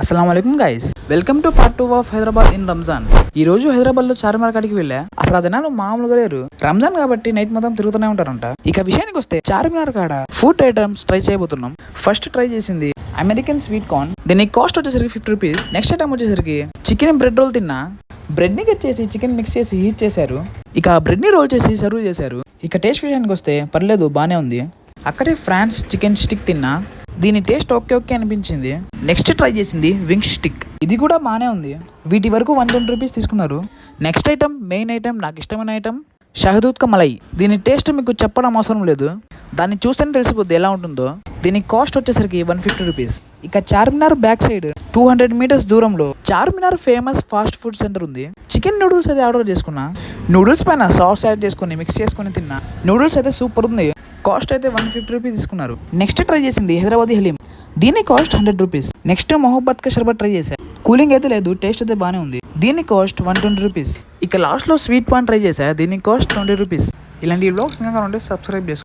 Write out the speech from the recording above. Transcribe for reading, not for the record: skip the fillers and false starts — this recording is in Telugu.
అస్సలాము అలైకుం guys, welcome to part 2 of Hyderabad in Ramzan. ఈ రోజు హైదరాబాద్ లో చార్మినార్ కాడికి వెళ్ళా. అసలు ఆ జనాలు మామూలుగా లేరు. రంజాన్ కాబట్టి నైట్ మొత్తం తిరుగుతూనే ఉంటారంట. ఇక విషయానికి వస్తే చార్మినార్ కాడ ఫుడ్ ఐటమ్స్ ట్రై చేయబోతున్నాం. ఫస్ట్ ట్రై చేసింది అమెరికన్ స్వీట్ కార్న్. దీని కాస్ట్ వచ్చేసరికి 50 రూపీస్. నెక్స్ట్ ఐటమ్ వచ్చేసరికి చికెన్ బ్రెడ్ రోల్ తిన్నా. బ్రెడ్ ని కట్ చేసి చికెన్ మిక్స్ చేసి హీట్ చేశారు. ఇక బ్రెడ్ ని రోల్ చేసి సర్వ్ చేశారు. ఇక టేస్ట్ విషయానికి వస్తే పర్లేదు, బానే ఉంది. అక్కడే ఫ్రాన్స్ చికెన్ స్టిక్ తిన్నా. దీని టేస్ట్ ఓకే అనిపించింది. నెక్స్ట్ ట్రై చేసింది వింగ్ స్టిక్. ఇది కూడా బాగానే ఉంది. వీటి వరకు 120 రూపీస్ తీసుకున్నారు. నెక్స్ట్ ఐటమ్, మెయిన్ ఐటమ్, నాకు ఇష్టమైన ఐటమ్ షహదూద్ కా మలై. దీని టేస్ట్ మీకు చెప్పడం అవసరం లేదు, దాన్ని చూస్తేనే తెలిసిపోద్ది ఎలా ఉంటుందో. దీని కాస్ట్ వచ్చేసరికి 150 రూపీస్. ఇక చార్మినార్ బ్యాక్ సైడ్ 200 మీటర్స్ దూరంలో Charminar famous fast food centre ఉంది. చికెన్ నూడిల్స్ అయితే ఆర్డర్ చేసుకున్నా. నూడిల్స్ పైన సాస్ యాడ్ చేసుకుని మిక్స్ చేసుకుని తిన్నా. నూడిల్స్ అయితే సూపర్ ఉంది. కాస్ట్ అయితే 150 రూపీస్ తీసుకున్నారు. నెక్స్ట్ ట్రై చేసింది హైదరాబాదీ హలీం. దీని కాస్ట్ 100 రూపీస్. నెక్స్ట్ మొహబ్బత్ కా షర్బత్ ట్రై చేశా. కూలింగ్ అయితే లేదు, టేస్ట్ అయితే బాగానే ఉంది. దీని కాస్ట్ 120 రూపీస్. ఇక లాస్ట్ లో స్వీట్ పాన్ ట్రై చేశా. దీని కాస్ట్ 20 రూపీస్. ఇలాంటి వ్లాగ్స్ ఇంకా ఉంటే సబ్స్క్రైబ్ చేసుకోండి.